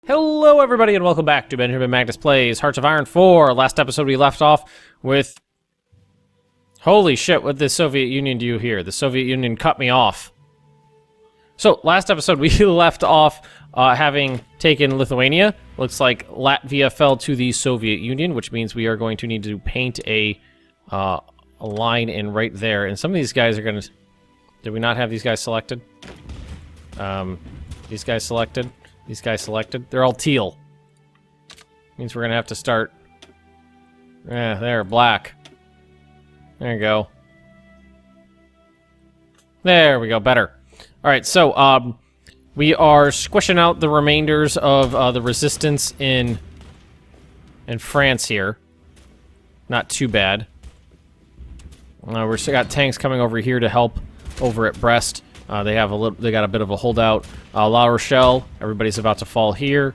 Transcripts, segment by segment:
Hello everybody and welcome back to Benjamin Magnus Plays Hearts of Iron 4. Last episode we left off with... Holy shit, what did the Soviet Union do here? The Soviet Union cut me off. So, last episode we left off having taken Lithuania. Looks like Latvia fell to the Soviet Union, which means we are going to need to paint a line in right there. And some of these guys are going to... Did we not have these guys selected? These guys selected? These guys selected. They're all teal. Means we're gonna have to start... there, black. There you go. There we go, better. Alright, so, we are squishing out the remainders of the resistance in France here. Not too bad. We've still got tanks coming over here to help over at Brest. They got a bit of a holdout. La Rochelle, everybody's about to fall here.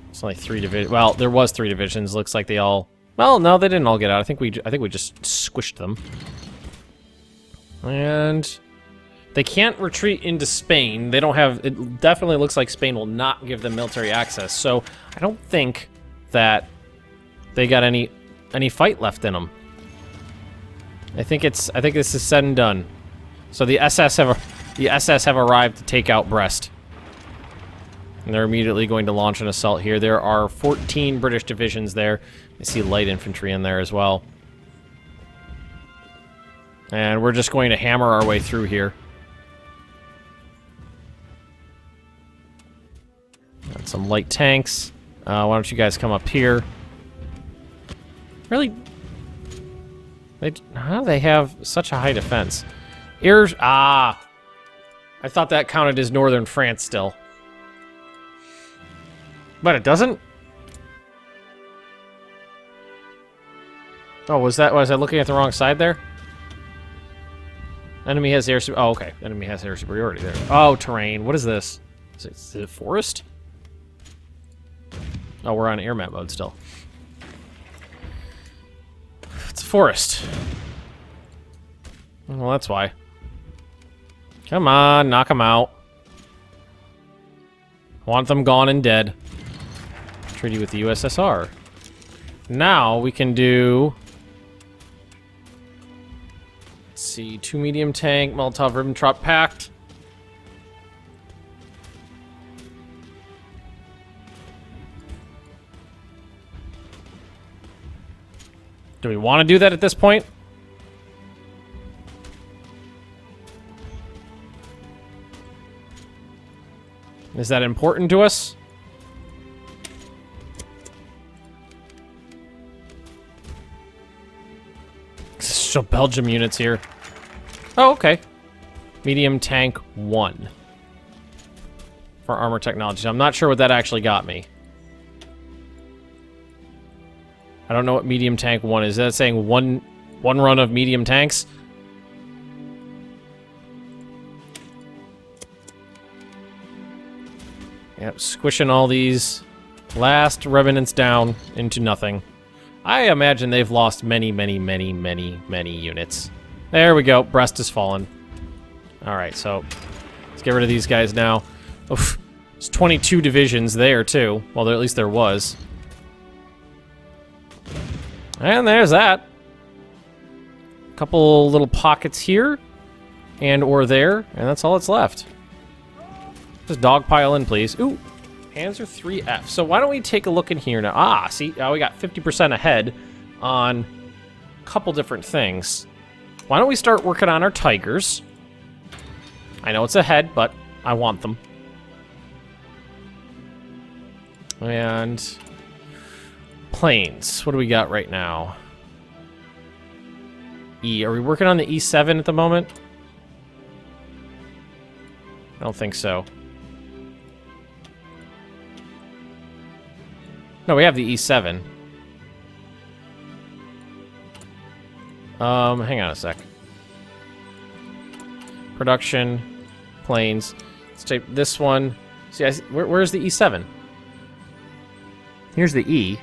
It's only 3 divisions. Well, there was 3 divisions. Looks like they all... Well, no, they didn't all get out. I think we just squished them. And they can't retreat into Spain. They don't have... It definitely looks like Spain will not give them military access. So I don't think that they got any fight left in them. I think this is said and done. So the SS have arrived to take out Brest. And they're immediately going to launch an assault here. There are 14 British divisions there. I see light infantry in there as well. And we're just going to hammer our way through here. Got some light tanks. Why don't you guys come up here? Really? How do they have such a high defense? I thought that counted as northern France still. But it doesn't? Oh, was I looking at the wrong side there? Enemy has air... Oh, okay. Enemy has air superiority there. Oh, terrain. What is this? Is it forest? Oh, we're on air map mode still. It's a forest. Well, that's why. Come on, knock them out. Want them gone and dead. Treaty with the USSR. Now we can do... Let's see, 2 medium tank, Molotov-Ribbentrop Pact. Do we want to do that at this point? Is that important to us? Still Belgium units here. Oh, okay. Medium tank 1. For armor technology. I'm not sure what that actually got me. I don't know what medium tank 1 is. Is that saying one run of medium tanks? Yep, squishing all these last remnants down into nothing. I imagine they've lost many, many, many, many, many units. There we go. Brest has fallen. Alright, so let's get rid of these guys now. Oof. There's 22 divisions there, too. Well, at least there was. And there's that. Couple little pockets here. And or there. And that's all that's left. Just dogpile in, please. Ooh, Panzer 3F. So why don't we take a look in here now? See, now we got 50% ahead on a couple different things. Why don't we start working on our Tigers? I know it's ahead, but I want them. And planes. What do we got right now? E. Are we working on the E7 at the moment? I don't think so. No, we have the E7. Hang on a sec. Production, planes. Let's take this one. See, where's the E7? Here's the E.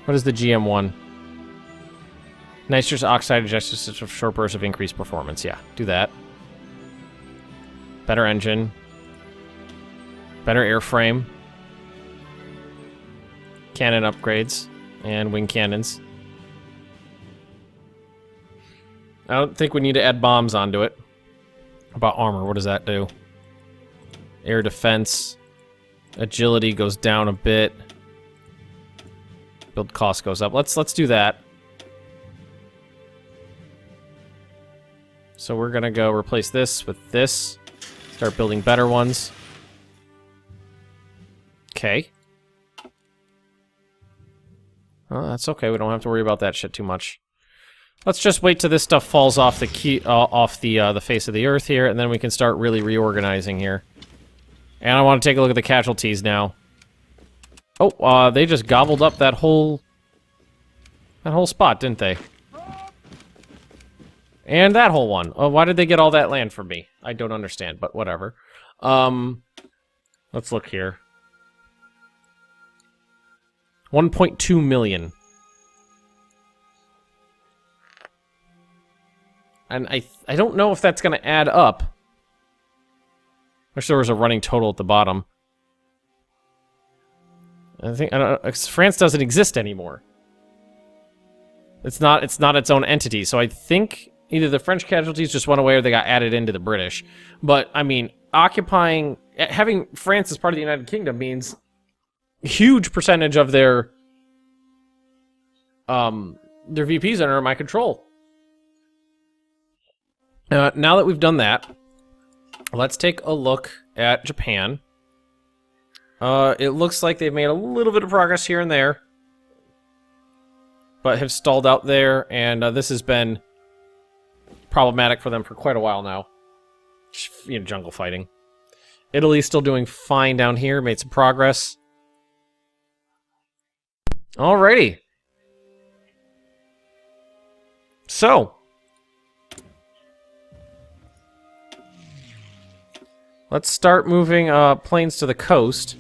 What is the GM1? Nitrous oxide ejects with short bursts of increased performance. Yeah, do that. Better engine. Better airframe. Cannon upgrades. And wing cannons. I don't think we need to add bombs onto it. How about armor? What does that do? Air defense. Agility goes down a bit. Build cost goes up. Let's do that. So we're gonna go replace this with this. Start building better ones. Okay. Oh, that's okay. We don't have to worry about that shit too much. Let's just wait till this stuff falls off the the face of the earth here, and then we can start really reorganizing here. And I want to take a look at the casualties now. Oh, they just gobbled up that whole spot, didn't they? And that whole one. Oh, why did they get all that land from me? I don't understand, but whatever. Let's look here. 1.2 million. And I don't know if that's going to add up. Wish there was a running total at the bottom. I don't know, France doesn't exist anymore. It's not its own entity. So I think either the French casualties just went away or they got added into the British. But I mean, having France as part of the United Kingdom means a huge percentage of their VPs are under my control. Now that we've done that, let's take a look at Japan. It looks like they've made a little bit of progress here and there, but have stalled out there, and this has been problematic for them for quite a while now. You know, jungle fighting. Italy's still doing fine down here, made some progress. Alrighty. So, let's start moving planes to the coast.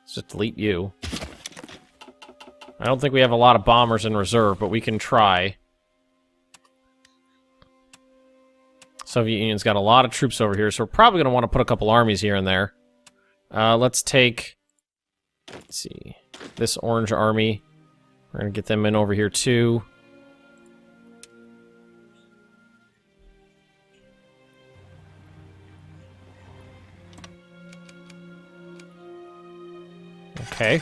Let's just delete you. I don't think we have a lot of bombers in reserve, but we can try. Soviet Union's got a lot of troops over here, so we're probably going to want to put a couple armies here and there. Let's take... Let's see. This orange army. We're going to get them in over here, too. Okay.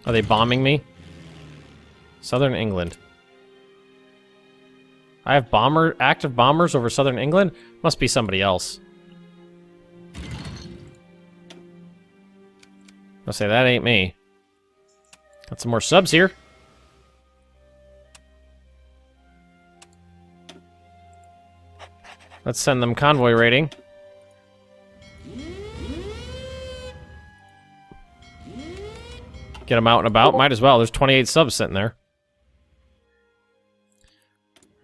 Are they bombing me? Southern England. I have active bombers over Southern England? Must be somebody else. I'll say that ain't me. Got some more subs here. Let's send them convoy raiding. Get them out and about. Might as well. There's 28 subs sitting there.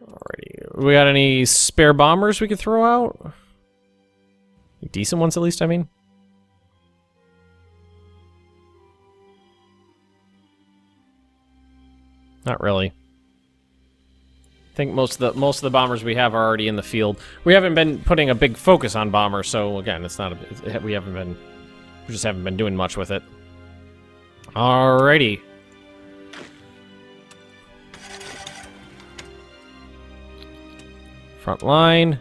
Alrighty. We got any spare bombers we could throw out? Decent ones, at least, I mean. Not really. I think most of the bombers we have are already in the field. We haven't been putting a big focus on bombers, so again, it's not we just haven't been doing much with it. Alrighty. Frontline.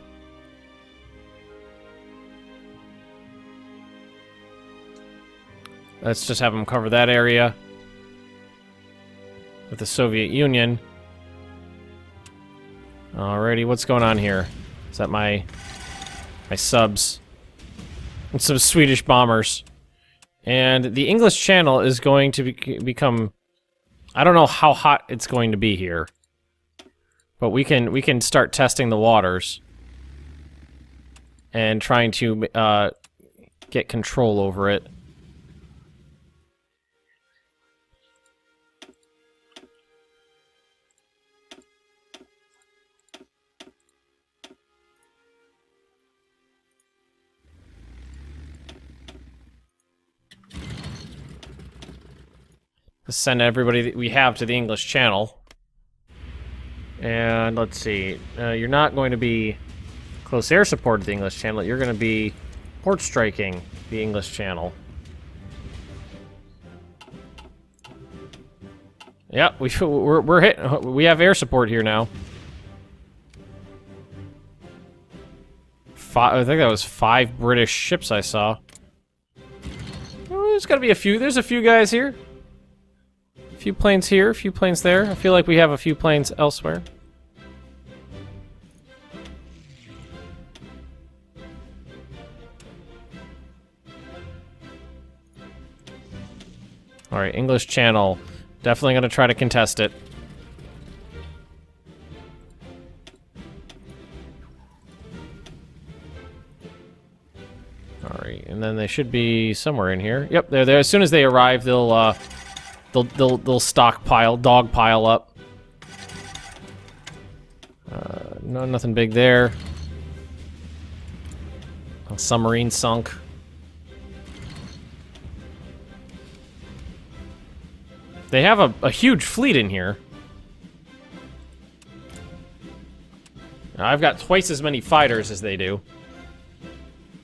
Let's just have them cover that area. With the Soviet Union. Alrighty, what's going on here? Is that my subs? And some Swedish bombers. And the English Channel is going to become... I don't know how hot it's going to be here. But we can start testing the waters. And trying to get control over it. send everybody that we have to the English Channel. And let's see, you're not going to be close air support to the English Channel. You're going to be port striking the English Channel. Yeah, we're hit. We have air support here now. I think that was 5 British ships I saw. Oh, there's got to be a few. There's a few guys here. A few planes here, a few planes there. I feel like we have a few planes elsewhere. Alright, English Channel. Definitely going to try to contest it. Alright, and then they should be somewhere in here. Yep, they're there. As soon as they arrive, they'll stockpile, dogpile up. No, nothing big there. A submarine sunk. They have a huge fleet in here. I've got twice as many fighters as they do.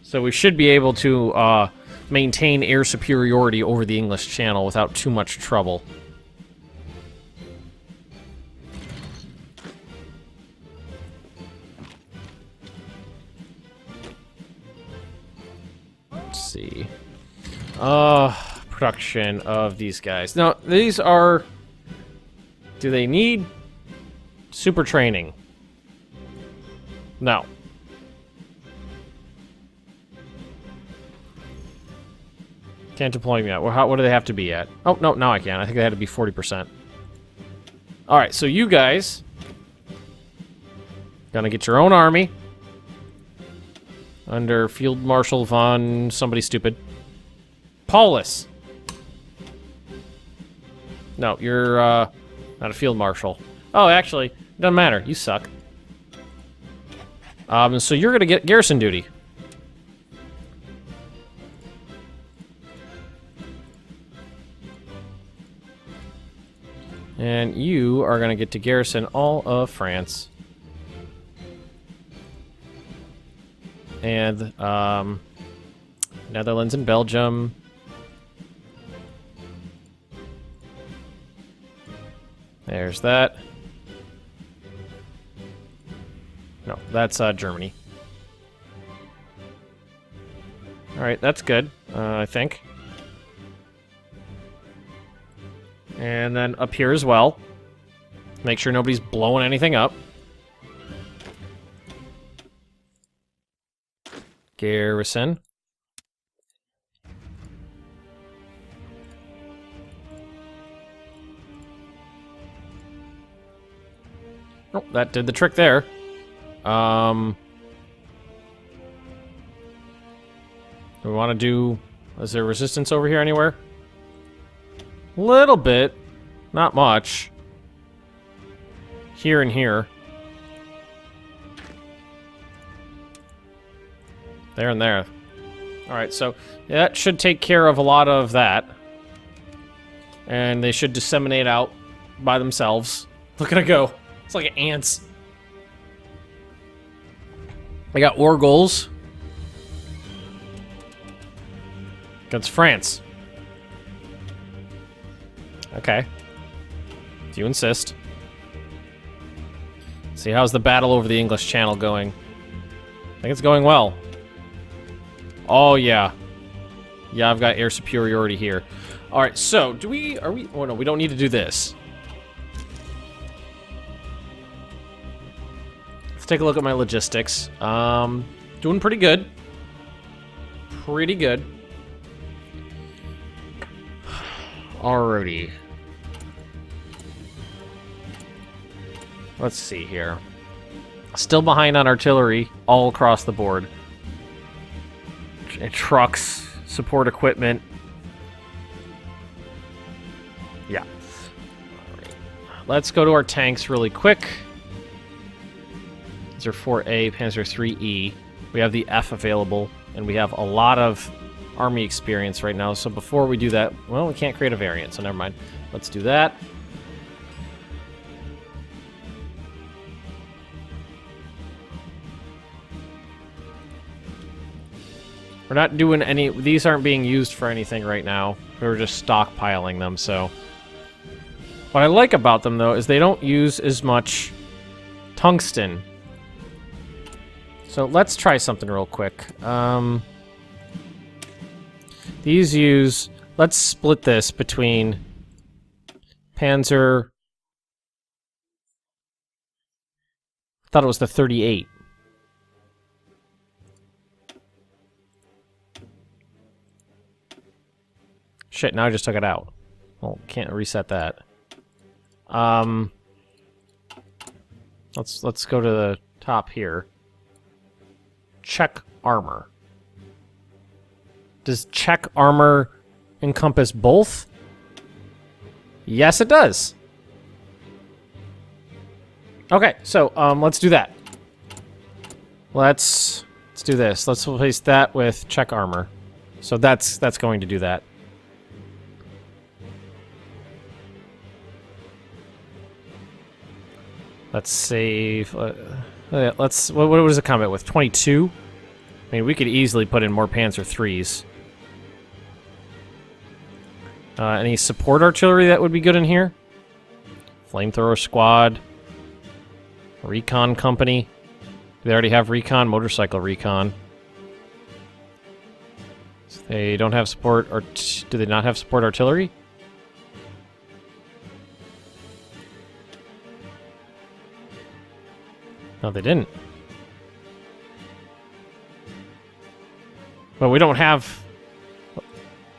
So we should be able to maintain air superiority over the English Channel without too much trouble. Let's see. Production of these guys. Now, these are... Do they need super training? No. Can't deploy them yet. Well, what do they have to be at? Oh, no, now I can. I think they had to be 40%. Alright, so you guys... Gonna get your own army. Under Field Marshal von somebody stupid. Paulus! No, you're, not a Field Marshal. Oh, actually, it doesn't matter. You suck. So you're gonna get garrison duty. And you are gonna get to garrison all of France. And, Netherlands and Belgium. There's that. No, that's Germany. Alright, that's good, I think. And then up here as well. Make sure nobody's blowing anything up. Garrison. Oh, that did the trick there. Do we want to do... Is there resistance over here anywhere? Little bit. Not much. Here and here. There and there. Alright, so that should take care of a lot of that. And they should disseminate out by themselves. Look at it go. It's like ants. I got war goals. Against France. Okay. If you insist. See, how's the battle over the English Channel going? I think it's going well. Oh, yeah. Yeah, I've got air superiority here. Alright, so, oh no, we don't need to do this. Let's take a look at my logistics. Doing pretty good. Pretty good. Alrighty. Let's see here. Still behind on artillery all across the board. Trucks, support equipment. Yeah. Alright. Let's go to our tanks really quick. These are 4A, Panzer 3E. We have the F available, and we have a lot of army experience right now. So before we do that, well, we can't create a variant, so never mind. Let's do that. We're not doing any... These aren't being used for anything right now. We're just stockpiling them, so... What I like about them, though, is they don't use as much tungsten. So let's try something real quick. These use... Let's split this between Panzer... I thought it was the 38. Shit, now I just took it out. Well, can't reset that. Let's go to the top here. Check armor. Does check armor encompass both? Yes, it does. Okay, so let's do that. Let's do this. Let's replace that with check armor. So that's going to do that. Let's save. Let's. What does it come out with? 22. I mean, we could easily put in more Panzer IIIs. Any support artillery that would be good in here? Flamethrower squad. Recon company. Do they already have recon? Motorcycle recon. So they don't have support, or do they not have support artillery? No, they didn't. But we don't have...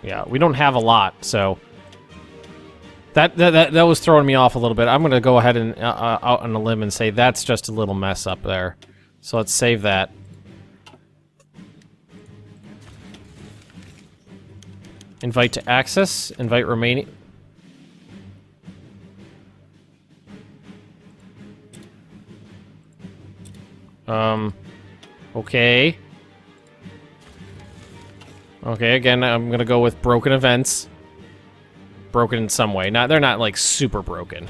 Yeah, we don't have a lot, so... That was throwing me off a little bit. I'm going to go ahead and out on a limb and say that's just a little mess up there. So let's save that. Invite to access. Invite remaining... Okay. Okay, again, I'm gonna go with broken events. Broken in some way. They're not, like, super broken.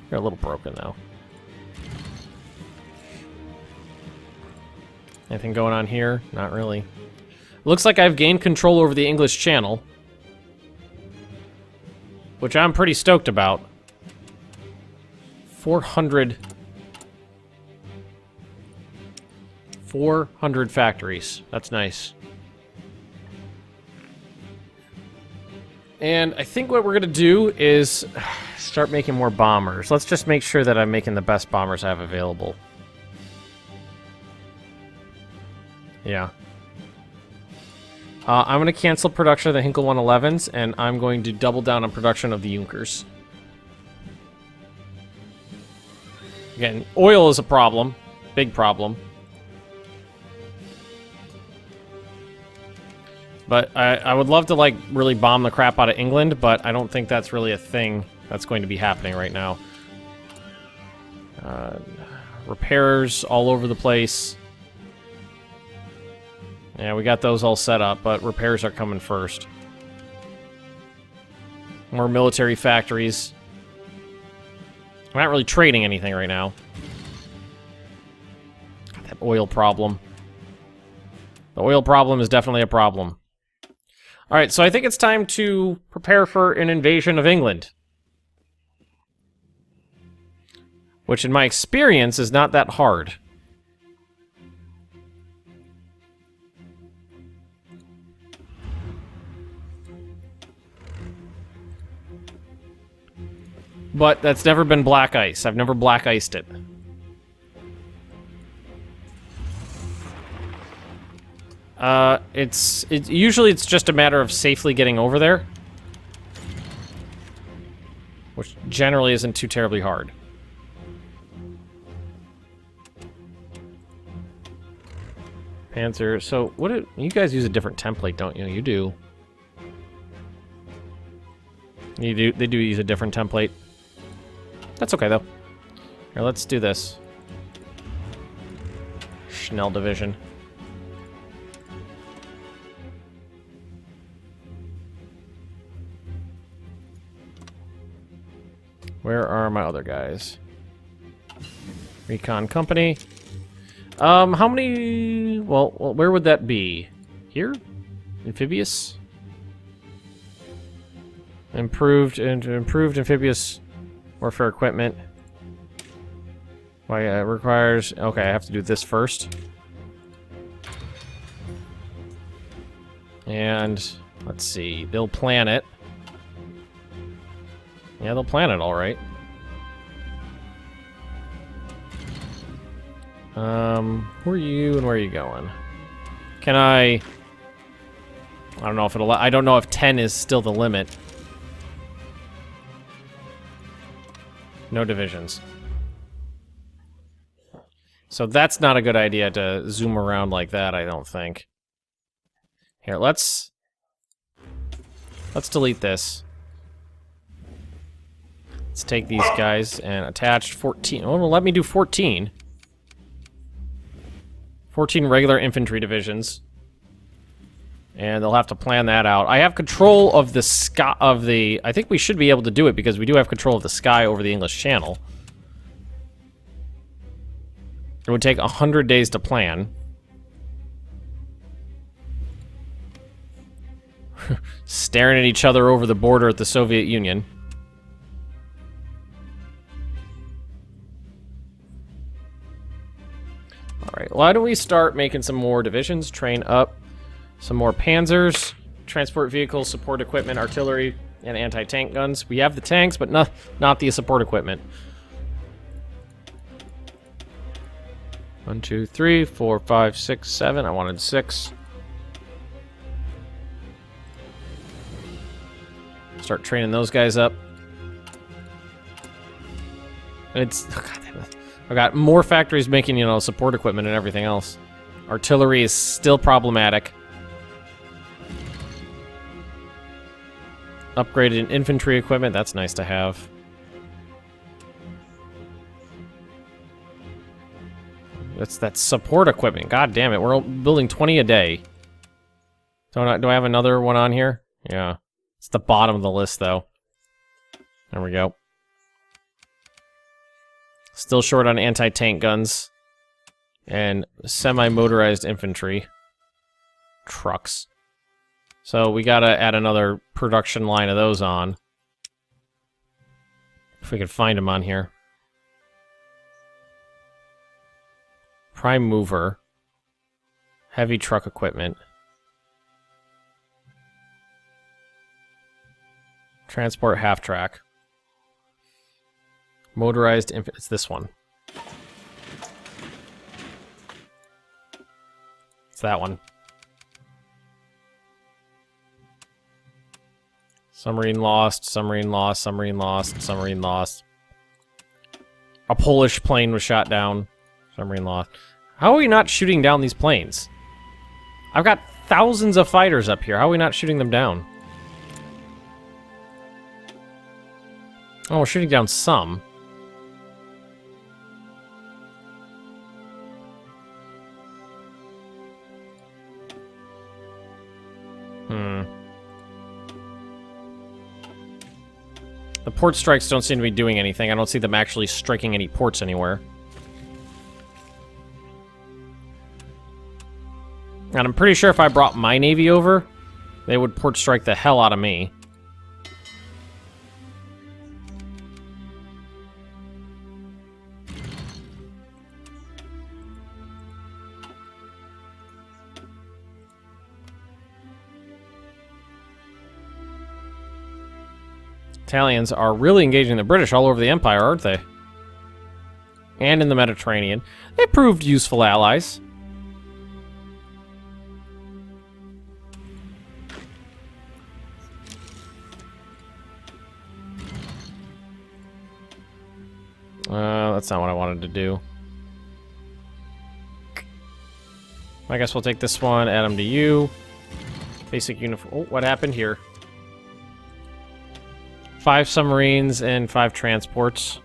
They're a little broken, though. Anything going on here? Not really. Looks like I've gained control over the English Channel. Which I'm pretty stoked about. 400 factories. That's nice. And I think what we're gonna do is start making more bombers. Let's just make sure that I'm making the best bombers I have available. Yeah. I'm gonna cancel production of the Hinkle 111s, and I'm going to double down on production of the Junkers. Again, oil is a problem. Big problem. But I would love to, like, really bomb the crap out of England, but I don't think that's really a thing that's going to be happening right now. Repairs all over the place. Yeah, we got those all set up, but repairs are coming first. More military factories. I'm not really trading anything right now. That oil problem. The oil problem is definitely a problem. Alright, so I think it's time to prepare for an invasion of England. Which, in my experience, is not that hard. But that's never been black ice. I've never black iced it. Usually it's just a matter of safely getting over there. Which generally isn't too terribly hard. Panzer, so you guys use a different template, don't you? You do. They do use a different template. That's okay though. Here, let's do this. Schnell division. Where are my other guys? Recon company. How many... Well, where would that be? Here? Amphibious? Improved amphibious warfare equipment. Why, it requires... Okay, I have to do this first. And, let's see, they'll plan it. Yeah, they'll plan it all right. Who are you and where are you going? Can I don't know if I don't know if 10 is still the limit. No divisions. So that's not a good idea to zoom around like that, I don't think. Here, let's delete this. Let's take these guys and attach 14. Oh, well, let me do 14. 14 regular infantry divisions. And they'll have to plan that out. I have control of the sky, I think we should be able to do it because we do have control of the sky over the English Channel. It would take 100 days to plan. Staring at each other over the border at the Soviet Union. Alright, why don't we start making some more divisions, train up some more panzers, transport vehicles, support equipment, artillery, and anti-tank guns. We have the tanks, but not the support equipment. 1, 2, 3, 4, 5, 6, 7. I wanted 6. Start training those guys up. And it's... Oh, God damn it. I've got more factories making, support equipment and everything else. Artillery is still problematic. Upgraded infantry equipment, that's nice to have. That's support equipment. God damn it, we're building 20 a day. Do I have another one on here? Yeah. It's the bottom of the list, though. There we go. Still short on anti-tank guns. And semi-motorized infantry. Trucks. So we gotta add another production line of those on. If we could find them on here. Prime mover. Heavy truck equipment. Transport half-track. Motorized it's this one. It's that one. Submarine lost, submarine lost, submarine lost, submarine lost. A Polish plane was shot down. Submarine lost. How are we not shooting down these planes? I've got thousands of fighters up here. How are we not shooting them down? Oh, we're shooting down some. The port strikes don't seem to be doing anything. I don't see them actually striking any ports anywhere. And I'm pretty sure if I brought my navy over, they would port strike the hell out of me. Italians are really engaging the British all over the Empire, aren't they? And in the Mediterranean. They proved useful allies. That's not what I wanted to do. I guess we'll take this one, add them to you. Basic uniform. Oh, what happened here? 5 submarines and 5 transports.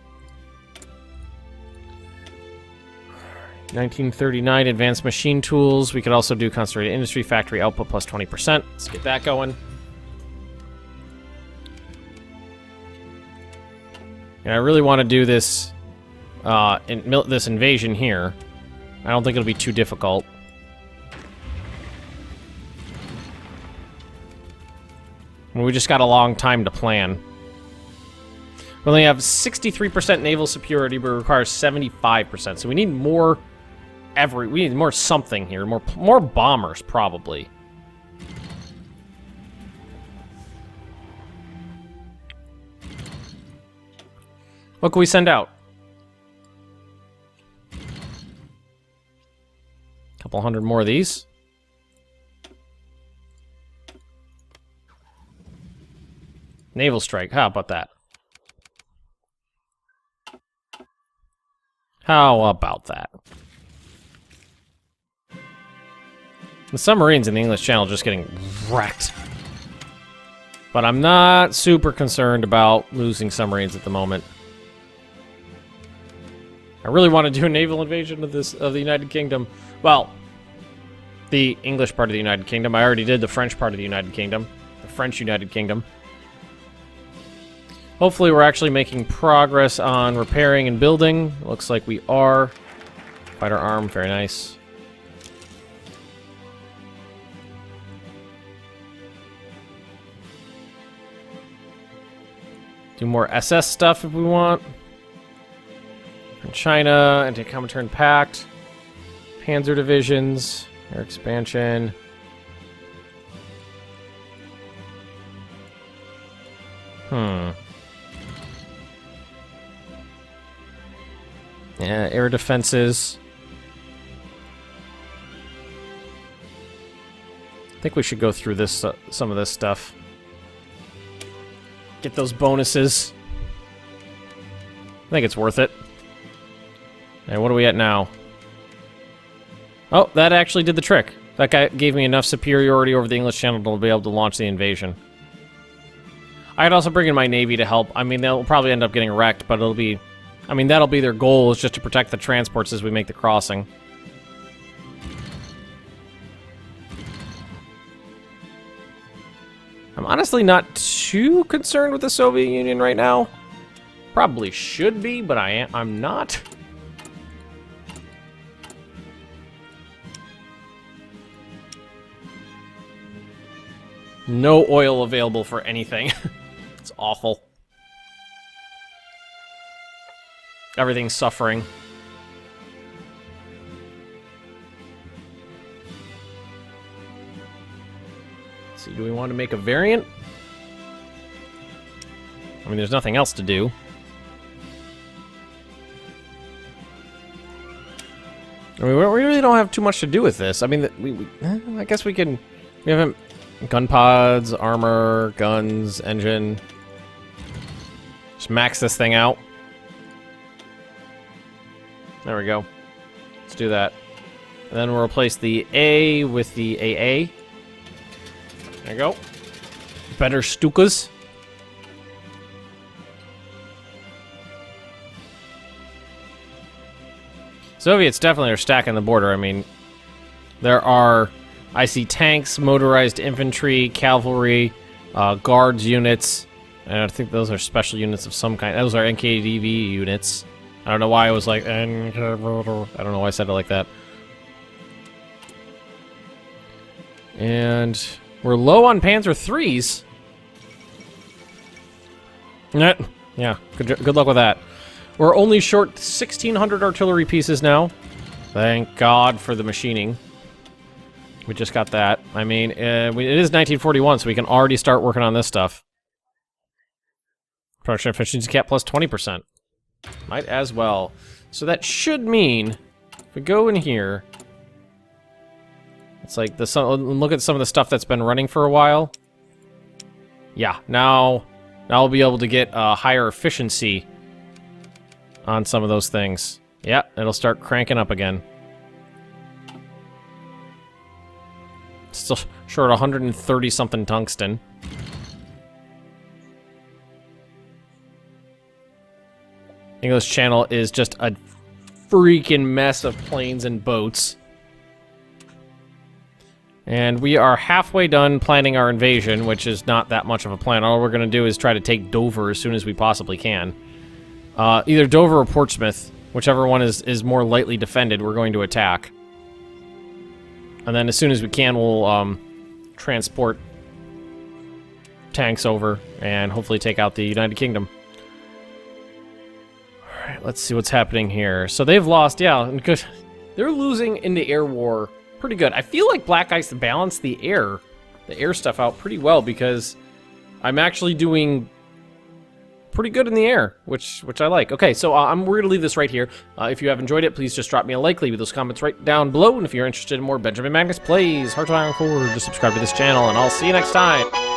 1939 advanced machine tools. We could also do concentrated industry factory output plus 20%. Let's get that going. And I really want to do this, this invasion here. I don't think it'll be too difficult. We just got a long time to plan. We only have 63% naval superiority, but it requires 75%. So we need more we need more something here. More bombers, probably. What can we send out? A couple hundred more of these. Naval strike. How about that? How about that? The submarines in the English Channel are just getting wrecked. But I'm not super concerned about losing submarines at the moment. I really want to do a naval invasion of the United Kingdom. Well, the English part of the United Kingdom. I already did the French part of the United Kingdom. The French United Kingdom. Hopefully we're actually making progress on repairing and building. Looks like we are. Fighter arm, very nice. Do more SS stuff if we want. From China, anti-Comintern Pact. Panzer divisions, air expansion. Yeah, air defenses. I think we should go through this, some of this stuff. Get those bonuses. I think it's worth it. And what are we at now? Oh, that actually did the trick. That guy gave me enough superiority over the English Channel to be able to launch the invasion. I'd also bring in my Navy to help. I mean, they'll probably end up getting wrecked, but it'll be... I mean, that'll be their goal, is just to protect the transports as we make the crossing. I'm honestly not too concerned with the Soviet Union right now. Probably should be, but I'm not. No oil available for anything. It's awful. Everything's suffering. Let's see, do we want to make a variant? I mean, there's nothing else to do. I mean, we really don't have too much to do with this. I mean, I guess we can... We haven't... Gun pods, armor, guns, engine. Just max this thing out. There we go. Let's do that. And then we'll replace the A with the AA. There you go. Better Stukas. Soviets definitely are stacking the border. I mean, there are... I see tanks, motorized infantry, cavalry, guards units, and I think those are special units of some kind. Those are NKVD units. I don't know why I was like, I don't know why I said it like that. And we're low on Panzer IIIs. Yeah, good luck with that. We're only short 1,600 artillery pieces now. Thank God for the machining. We just got that. I mean, it is 1941, so we can already start working on this stuff. Production efficiency cap plus 20%. Might as well. So that should mean, if we go in here, it's like look at some of the stuff that's been running for a while. Yeah, now we'll be able to get higher efficiency on some of those things. Yeah, it'll start cranking up again. Still short 130 something tungsten. English Channel is just a freaking mess of planes and boats. And we are halfway done planning our invasion, which is not that much of a plan. All we're going to do is try to take Dover as soon as we possibly can. Either Dover or Portsmouth, whichever one is more lightly defended, we're going to attack. And then as soon as we can, we'll transport tanks over and hopefully take out the United Kingdom. Alright, let's see what's happening here. So they've lost, yeah, good. They're losing in the air war pretty good. I feel like Black Ice balanced the air stuff out pretty well because I'm actually doing pretty good in the air, which I like. Okay, so we're going to leave this right here. If you have enjoyed it, please just drop me a like, leave those comments right down below, and if you're interested in more Benjamin Magnus plays Hearts of Iron IV, just subscribe to this channel, and I'll see you next time.